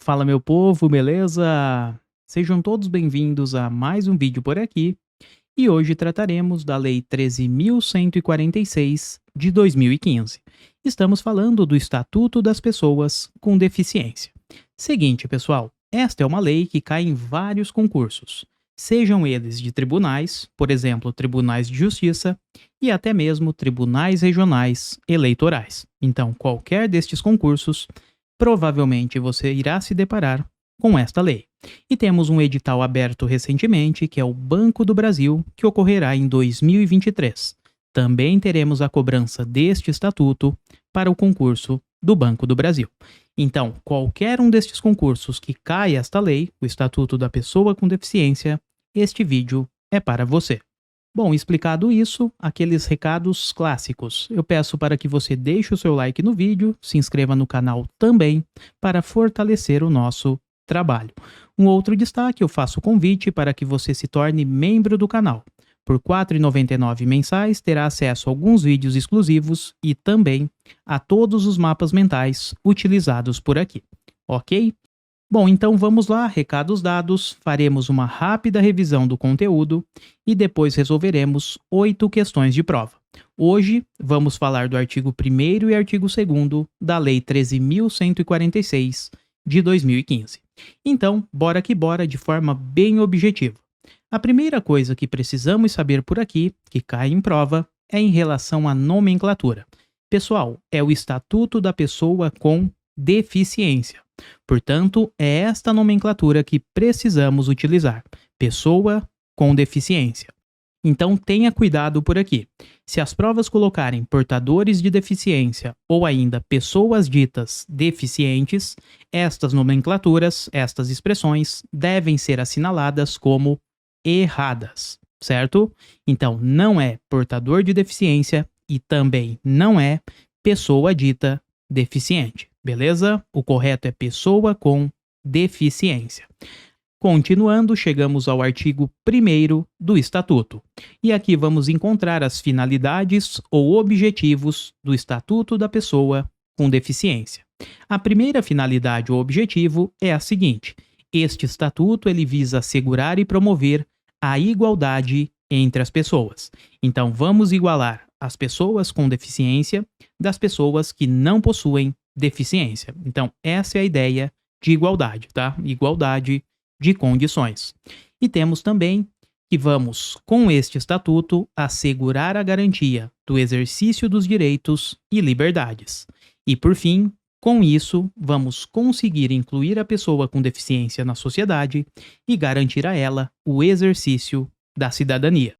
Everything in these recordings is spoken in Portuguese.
Fala meu povo, beleza? Sejam todos bem-vindos a mais um vídeo por aqui e hoje trataremos da Lei 13.146 de 2015. Estamos falando do Estatuto das Pessoas com Deficiência. Seguinte, pessoal, esta é uma lei que cai em vários concursos, sejam eles de tribunais, por exemplo, tribunais de justiça e até mesmo tribunais regionais eleitorais. Então, qualquer destes concursos provavelmente você irá se deparar com esta lei. E temos um edital aberto recentemente, que é o Banco do Brasil, que ocorrerá em 2023. Também teremos a cobrança deste estatuto para o concurso do Banco do Brasil. Então, qualquer um destes concursos que caia esta lei, o Estatuto da Pessoa com Deficiência, este vídeo é para você. Bom, explicado isso, aqueles recados clássicos. Eu peço para que você deixe o seu like no vídeo, se inscreva no canal também, para fortalecer o nosso trabalho. Um outro destaque, eu faço o convite para que você se torne membro do canal. Por R$ 4,99 mensais, terá acesso a alguns vídeos exclusivos e também a todos os mapas mentais utilizados por aqui, ok? Bom, então vamos lá, recados dados, faremos uma rápida revisão do conteúdo e depois resolveremos 8 questões de prova. Hoje vamos falar do artigo 1º e artigo 2º da Lei 13.146 de 2015. Então, bora que bora de forma bem objetiva. A primeira coisa que precisamos saber por aqui, que cai em prova, é em relação à nomenclatura. Pessoal, é o Estatuto da Pessoa com Deficiência. Portanto, é esta nomenclatura que precisamos utilizar, pessoa com deficiência. Então tenha cuidado por aqui. Se as provas colocarem portadores de deficiência ou ainda pessoas ditas deficientes, estas nomenclaturas, estas expressões devem ser assinaladas como erradas, certo? Então não é portador de deficiência e também não é pessoa dita deficiente. Beleza? O correto é pessoa com deficiência. Continuando, chegamos ao artigo 1º do Estatuto. E aqui vamos encontrar as finalidades ou objetivos do Estatuto da Pessoa com Deficiência. A primeira finalidade ou objetivo é a seguinte: este estatuto ele visa assegurar e promover a igualdade entre as pessoas. Então vamos igualar as pessoas com deficiência das pessoas que não possuem deficiência. Então, essa é a ideia de igualdade, tá? Igualdade de condições. E temos também que vamos, com este estatuto, assegurar a garantia do exercício dos direitos e liberdades. E, por fim, com isso, vamos conseguir incluir a pessoa com deficiência na sociedade e garantir a ela o exercício da cidadania.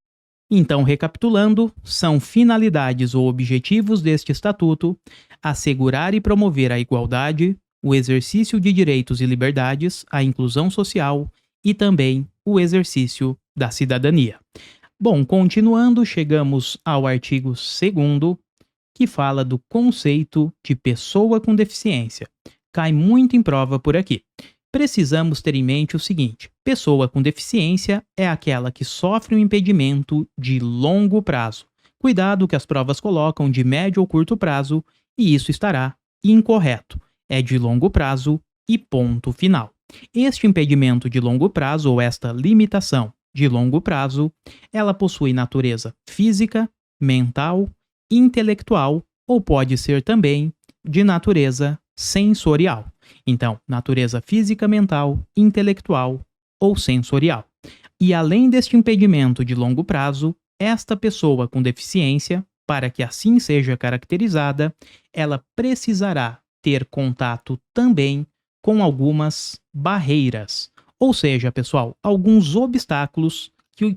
Então, recapitulando, são finalidades ou objetivos deste estatuto assegurar e promover a igualdade, o exercício de direitos e liberdades, a inclusão social e também o exercício da cidadania. Bom, continuando, chegamos ao artigo 2º, que fala do conceito de pessoa com deficiência. Cai muito em prova por aqui. Precisamos ter em mente o seguinte: pessoa com deficiência é aquela que sofre um impedimento de longo prazo. Cuidado que as provas colocam de médio ou curto prazo e isso estará incorreto. É de longo prazo e ponto final. Este impedimento de longo prazo ou esta limitação de longo prazo, ela possui natureza física, mental, intelectual ou pode ser também de natureza sensorial. Então, natureza física, mental, intelectual ou sensorial. E além deste impedimento de longo prazo, esta pessoa com deficiência, para que assim seja caracterizada, ela precisará ter contato também com algumas barreiras. Ou seja, pessoal, alguns obstáculos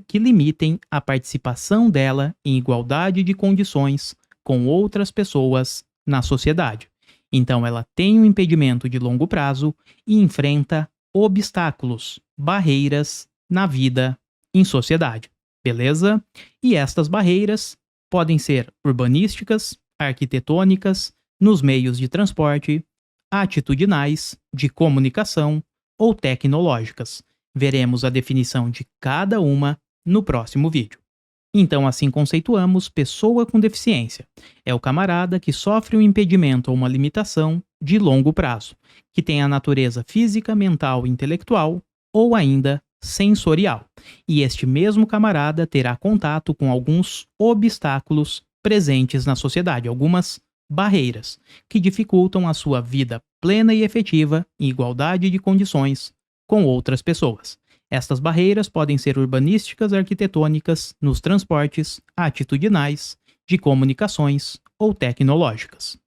que limitem a participação dela em igualdade de condições com outras pessoas na sociedade. Então, ela tem um impedimento de longo prazo e enfrenta obstáculos, barreiras na vida em sociedade, beleza? E estas barreiras podem ser urbanísticas, arquitetônicas, nos meios de transporte, atitudinais, de comunicação ou tecnológicas. Veremos a definição de cada uma no próximo vídeo. Então, assim conceituamos pessoa com deficiência. É o camarada que sofre um impedimento ou uma limitação de longo prazo, que tem a natureza física, mental, intelectual ou ainda sensorial. E este mesmo camarada terá contato com alguns obstáculos presentes na sociedade, algumas barreiras que dificultam a sua vida plena e efetiva em igualdade de condições com outras pessoas. Estas barreiras podem ser urbanísticas, arquitetônicas, nos transportes, atitudinais, de comunicações ou tecnológicas.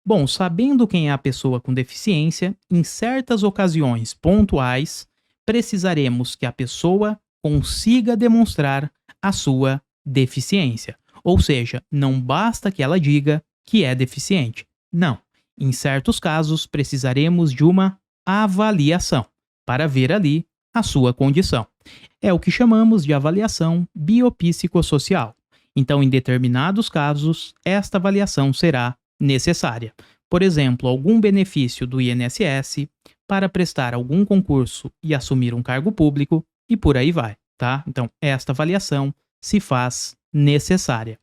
Bom, sabendo quem é a pessoa com deficiência, em certas ocasiões pontuais, precisaremos que a pessoa consiga demonstrar a sua deficiência. Ou seja, não basta que ela diga que é deficiente. Não. Em certos casos, precisaremos de uma avaliação para ver ali a sua condição. É o que chamamos de avaliação biopsicossocial. Então, em determinados casos, esta avaliação será necessária. Por exemplo, algum benefício do INSS para prestar algum concurso e assumir um cargo público e por aí vai, tá? Então, esta avaliação se faz necessária.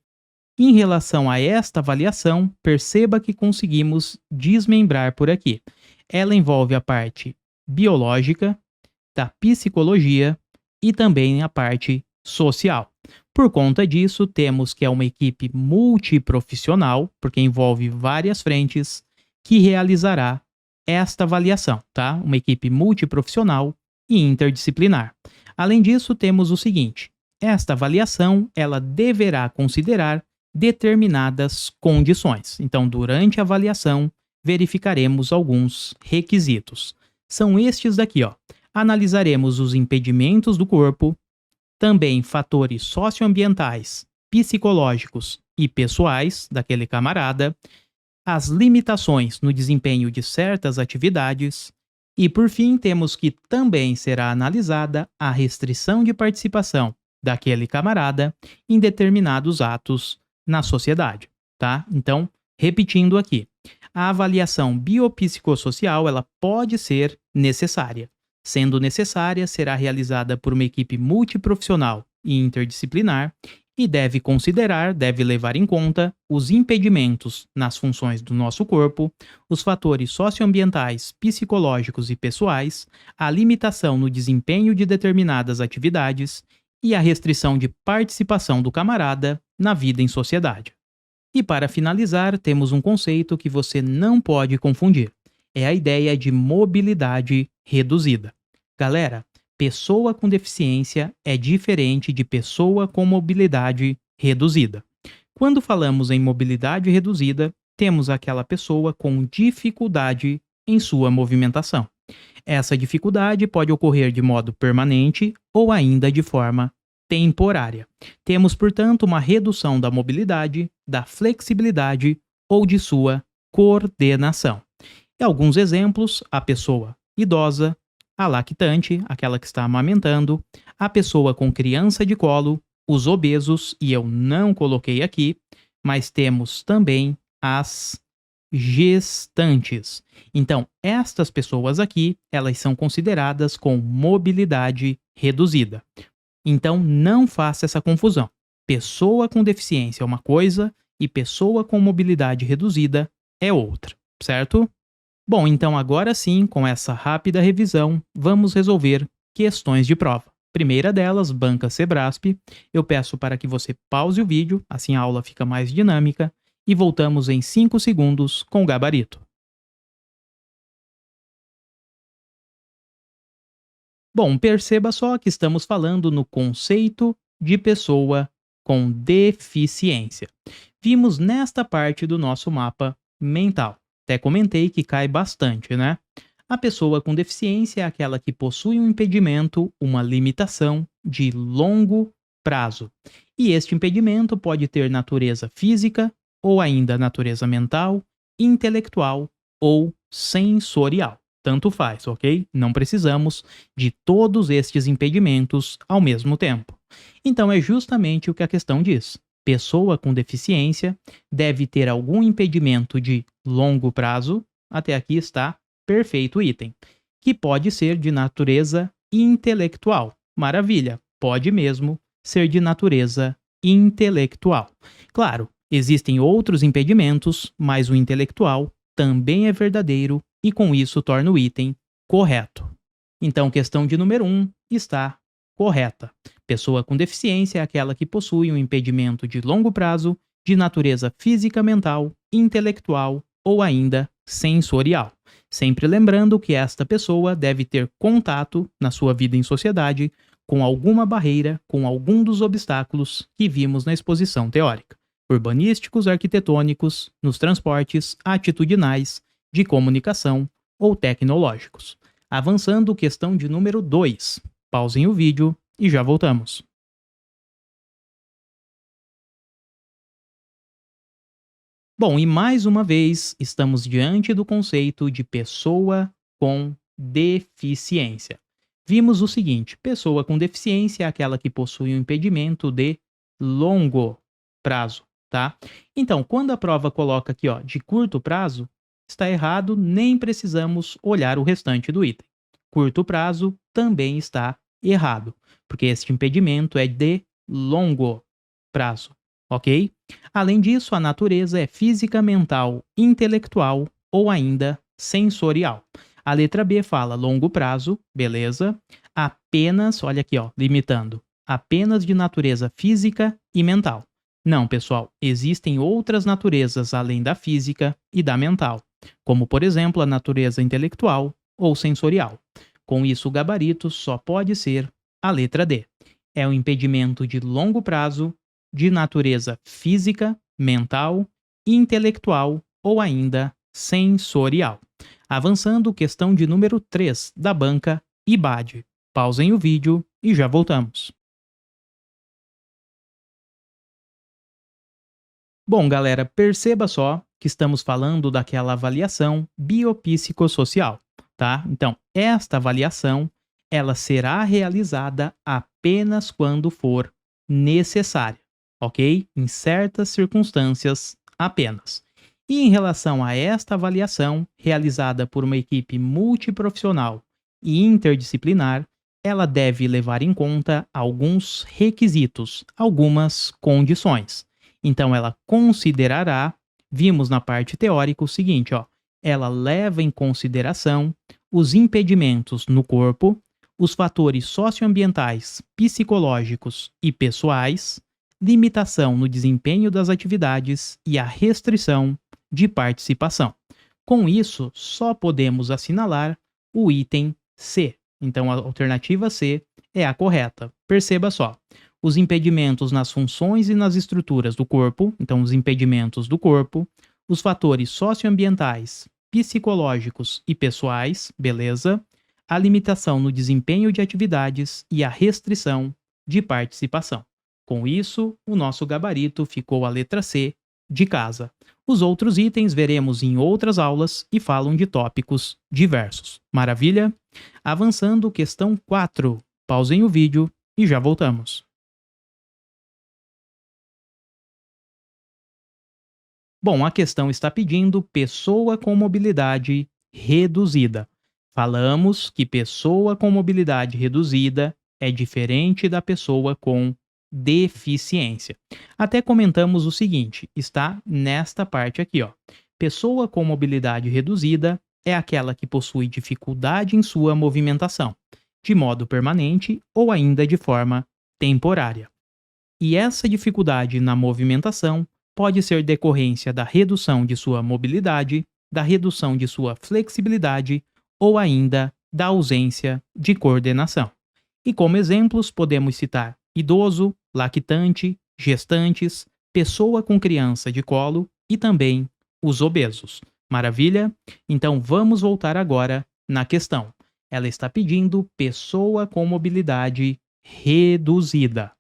Em relação a esta avaliação, perceba que conseguimos desmembrar por aqui. Ela envolve a parte biológica, da psicologia e também a parte social. Por conta disso, temos que é uma equipe multiprofissional, porque envolve várias frentes, que realizará esta avaliação, tá? Uma equipe multiprofissional e interdisciplinar. Além disso, temos o seguinte: esta avaliação, ela deverá considerar determinadas condições. Então, durante a avaliação, verificaremos alguns requisitos. São estes daqui, ó. Analisaremos os impedimentos do corpo, também fatores socioambientais, psicológicos e pessoais daquele camarada, as limitações no desempenho de certas atividades e, por fim, temos que também será analisada a restrição de participação daquele camarada em determinados atos na sociedade, tá? Então, repetindo aqui, a avaliação biopsicossocial ela pode ser necessária. Sendo necessária, será realizada por uma equipe multiprofissional e interdisciplinar e deve levar em conta os impedimentos nas funções do nosso corpo, os fatores socioambientais, psicológicos e pessoais, a limitação no desempenho de determinadas atividades e a restrição de participação do camarada na vida em sociedade. E para finalizar, temos um conceito que você não pode confundir. É a ideia de mobilidade reduzida. Galera, pessoa com deficiência é diferente de pessoa com mobilidade reduzida. Quando falamos em mobilidade reduzida, temos aquela pessoa com dificuldade em sua movimentação. Essa dificuldade pode ocorrer de modo permanente ou ainda de forma temporária. Temos, portanto, uma redução da mobilidade, da flexibilidade ou de sua coordenação. E alguns exemplos: a pessoa idosa, a lactante, aquela que está amamentando, a pessoa com criança de colo, os obesos, e eu não coloquei aqui, mas temos também as gestantes. Então, estas pessoas aqui, elas são consideradas com mobilidade reduzida. Então, não faça essa confusão. Pessoa com deficiência é uma coisa e pessoa com mobilidade reduzida é outra, certo? Bom, então agora sim, com essa rápida revisão, vamos resolver questões de prova. Primeira delas, banca Sebrasp. Eu peço para que você pause o vídeo, assim a aula fica mais dinâmica, e voltamos em 5 segundos com o gabarito. Bom, perceba só que estamos falando no conceito de pessoa com deficiência. Vimos nesta parte do nosso mapa mental. Até comentei que cai bastante, né? A pessoa com deficiência é aquela que possui um impedimento, uma limitação de longo prazo. E este impedimento pode ter natureza física ou ainda natureza mental, intelectual ou sensorial. Tanto faz, ok? Não precisamos de todos estes impedimentos ao mesmo tempo. Então é justamente o que a questão diz. Pessoa com deficiência deve ter algum impedimento de longo prazo, até aqui está perfeito item, que pode ser de natureza intelectual. Maravilha, pode mesmo ser de natureza intelectual. Claro, existem outros impedimentos, mas o intelectual também é verdadeiro e com isso torna o item correto. Então, questão de número 1 está correta. Pessoa com deficiência é aquela que possui um impedimento de longo prazo de natureza física, mental, intelectual ou ainda sensorial. Sempre lembrando que esta pessoa deve ter contato na sua vida em sociedade com alguma barreira, com algum dos obstáculos que vimos na exposição teórica: urbanísticos, arquitetônicos, nos transportes, atitudinais, de comunicação ou tecnológicos. Avançando, questão de número 2. Pausem o vídeo e já voltamos. Bom, e mais uma vez estamos diante do conceito de pessoa com deficiência. Vimos o seguinte: pessoa com deficiência é aquela que possui um impedimento de longo prazo, tá? Então, quando a prova coloca aqui, ó, de curto prazo, está errado, nem precisamos olhar o restante do item. Curto prazo também está errado, porque este impedimento é de longo prazo, ok? Além disso, a natureza é física, mental, intelectual ou ainda sensorial. A letra B fala longo prazo, beleza? Apenas, olha aqui, ó, limitando, apenas de natureza física e mental. Não, pessoal, existem outras naturezas além da física e da mental, como por exemplo a natureza intelectual ou sensorial. Com isso, o gabarito só pode ser a letra D. É um impedimento de longo prazo, de natureza física, mental, intelectual ou ainda sensorial. Avançando, questão de número 3 da banca IBAD. Pausem o vídeo e já voltamos. Bom, galera, perceba só que estamos falando daquela avaliação biopsicossocial, tá? Então, esta avaliação, ela será realizada apenas quando for necessária, ok? Em certas circunstâncias apenas. E em relação a esta avaliação, realizada por uma equipe multiprofissional e interdisciplinar, ela deve levar em conta alguns requisitos, algumas condições. Então, ela considerará, vimos na parte teórica o seguinte, ó, ela leva em consideração os impedimentos no corpo, os fatores socioambientais, psicológicos e pessoais, limitação no desempenho das atividades e a restrição de participação. Com isso, só podemos assinalar o item C. Então, a alternativa C é a correta. Perceba só: os impedimentos nas funções e nas estruturas do corpo, então os impedimentos do corpo, os fatores socioambientais, psicológicos e pessoais, beleza? A limitação no desempenho de atividades e a restrição de participação. Com isso, o nosso gabarito ficou a letra C, de casa. Os outros itens veremos em outras aulas e falam de tópicos diversos. Maravilha? Avançando, questão 4. Pausem o vídeo e já voltamos. Bom, a questão está pedindo pessoa com mobilidade reduzida. Falamos que pessoa com mobilidade reduzida é diferente da pessoa com deficiência. Até comentamos o seguinte, está nesta parte aqui, ó. Pessoa com mobilidade reduzida é aquela que possui dificuldade em sua movimentação, de modo permanente ou ainda de forma temporária. E essa dificuldade na movimentação pode ser decorrência da redução de sua mobilidade, da redução de sua flexibilidade ou ainda da ausência de coordenação. E como exemplos podemos citar idoso, lactante, gestantes, pessoa com criança de colo e também os obesos. Maravilha? Então vamos voltar agora na questão. Ela está pedindo pessoa com mobilidade reduzida.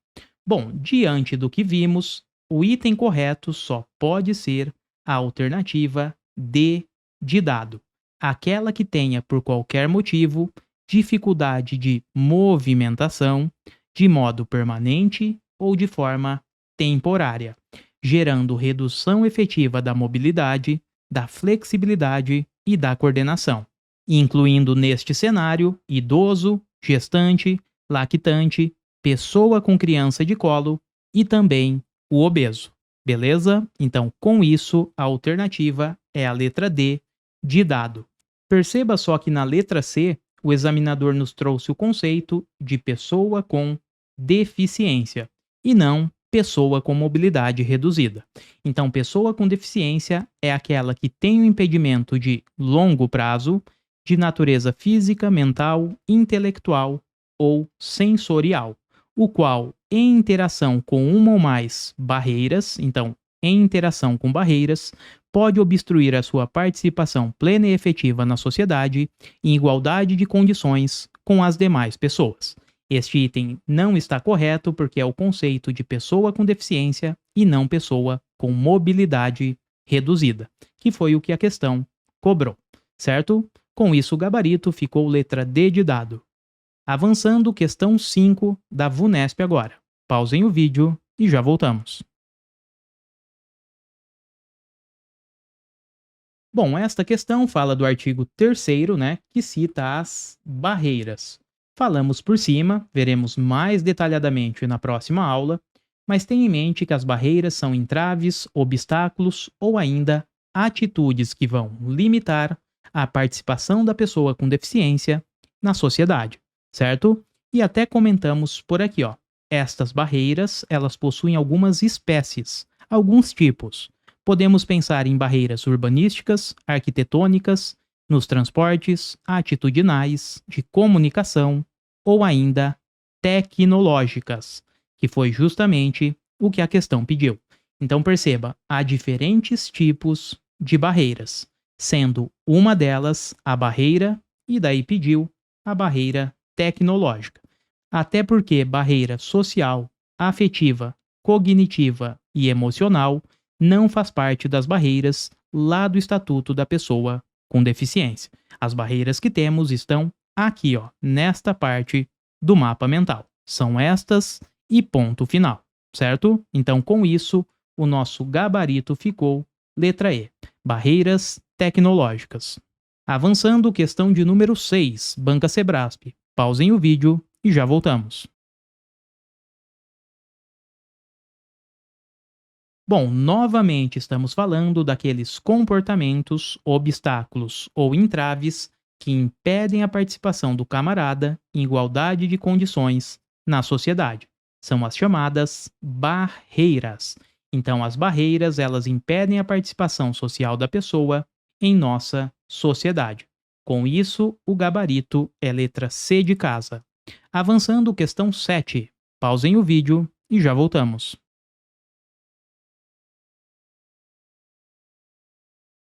Bom, diante do que vimos, o item correto só pode ser a alternativa D de dado. Aquela que tenha, por qualquer motivo, dificuldade de movimentação de modo permanente ou de forma temporária, gerando redução efetiva da mobilidade, da flexibilidade e da coordenação, incluindo neste cenário idoso, gestante, lactante, pessoa com criança de colo e também o obeso. Beleza? Então, com isso, a alternativa é a letra D, de dado. Perceba só que na letra C, o examinador nos trouxe o conceito de pessoa com deficiência e não pessoa com mobilidade reduzida. Então, pessoa com deficiência é aquela que tem um impedimento de longo prazo, de natureza física, mental, intelectual ou sensorial, o qual, em interação com uma ou mais barreiras, então, em interação com barreiras, pode obstruir a sua participação plena e efetiva na sociedade em igualdade de condições com as demais pessoas. Este item não está correto porque é o conceito de pessoa com deficiência e não pessoa com mobilidade reduzida, que foi o que a questão cobrou, certo? Com isso, o gabarito ficou letra D de dado. Avançando, questão 5 da VUNESP agora. Pausem o vídeo e já voltamos. Bom, esta questão fala do artigo 3º, né, que cita as barreiras. Falamos por cima, veremos mais detalhadamente na próxima aula, mas tenha em mente que as barreiras são entraves, obstáculos ou ainda atitudes que vão limitar a participação da pessoa com deficiência na sociedade, certo? E até comentamos por aqui, ó. Estas barreiras, elas possuem algumas espécies, alguns tipos. Podemos pensar em barreiras urbanísticas, arquitetônicas, nos transportes, atitudinais, de comunicação ou ainda tecnológicas, que foi justamente o que a questão pediu. Então perceba, há diferentes tipos de barreiras, sendo uma delas a barreira e daí pediu a barreira tecnológica. Até porque barreira social, afetiva, cognitiva e emocional não faz parte das barreiras lá do Estatuto da Pessoa com Deficiência. As barreiras que temos estão aqui, ó, nesta parte do mapa mental. São estas e ponto final, certo? Então, com isso, o nosso gabarito ficou letra E, barreiras tecnológicas. Avançando, questão de número 6, Banca Sebrasp. Pausem o vídeo e já voltamos. Bom, novamente estamos falando daqueles comportamentos, obstáculos ou entraves que impedem a participação do camarada em igualdade de condições na sociedade. São as chamadas barreiras. Então, as barreiras, elas impedem a participação social da pessoa em nossa sociedade. Com isso, o gabarito é letra C de casa. Avançando, questão 7. Pausem o vídeo e já voltamos.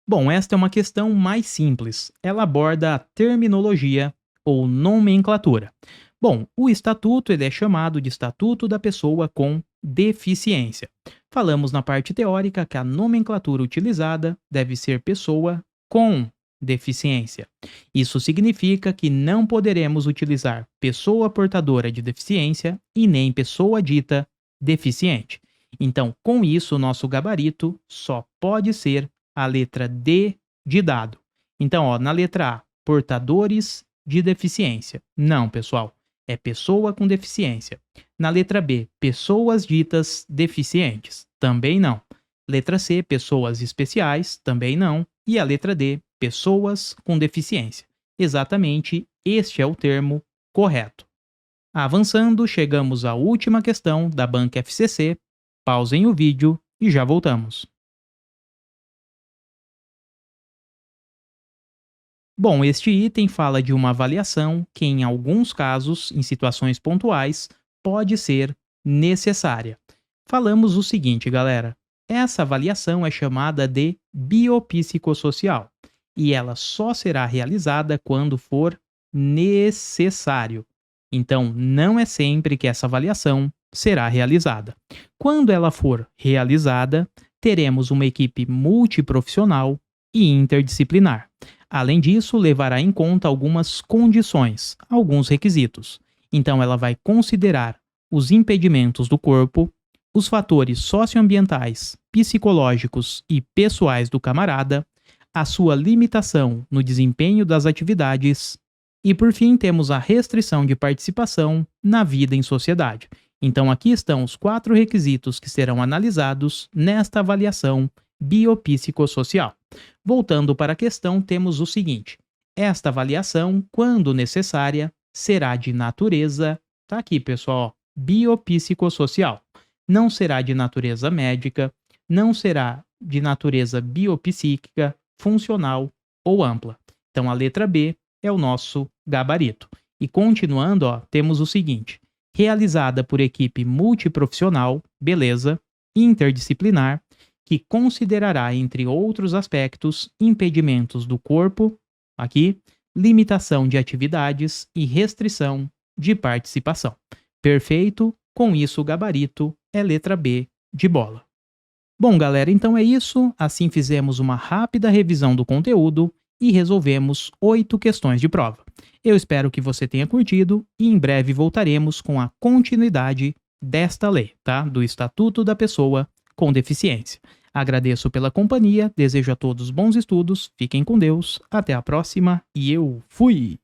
Bom, esta é uma questão mais simples. Ela aborda a terminologia ou nomenclatura. Bom, o estatuto ele é chamado de Estatuto da Pessoa com Deficiência. Falamos na parte teórica que a nomenclatura utilizada deve ser pessoa com deficiência. Isso significa que não poderemos utilizar pessoa portadora de deficiência e nem pessoa dita deficiente. Então, com isso, o nosso gabarito só pode ser a letra D de dado. Então, ó, na letra A, portadores de deficiência. Não, pessoal, é pessoa com deficiência. Na letra B, pessoas ditas deficientes. Também não. Letra C, pessoas especiais. Também não. E a letra D, pessoas com deficiência. Exatamente este é o termo correto. Avançando, chegamos à última questão da Banca FCC. Pausem o vídeo e já voltamos. Bom, este item fala de uma avaliação que, em alguns casos, em situações pontuais, pode ser necessária. Falamos o seguinte, galera. Essa avaliação é chamada de biopsicossocial e ela só será realizada quando for necessário. Então, não é sempre que essa avaliação será realizada. Quando ela for realizada, teremos uma equipe multiprofissional e interdisciplinar. Além disso, levará em conta algumas condições, alguns requisitos. Então, ela vai considerar os impedimentos do corpo, os fatores socioambientais, psicológicos e pessoais do camarada, a sua limitação no desempenho das atividades e, por fim, temos a restrição de participação na vida em sociedade. Então, aqui estão os 4 requisitos que serão analisados nesta avaliação biopsicossocial. Voltando para a questão, temos o seguinte: esta avaliação, quando necessária, será de natureza, tá aqui pessoal, ó, biopsicossocial. Não será de natureza médica, não será de natureza biopsíquica, funcional ou ampla. Então a letra B é o nosso gabarito. E continuando, ó, temos o seguinte: realizada por equipe multiprofissional, beleza, interdisciplinar, que considerará, entre outros aspectos, impedimentos do corpo, aqui, limitação de atividades e restrição de participação. Perfeito, com isso o gabarito é letra B de bola. Bom, galera, então é isso. Assim fizemos uma rápida revisão do conteúdo e resolvemos 8 questões de prova. Eu espero que você tenha curtido e em breve voltaremos com a continuidade desta lei, tá? Do Estatuto da Pessoa com Deficiência. Agradeço pela companhia, desejo a todos bons estudos, fiquem com Deus, até a próxima e eu fui!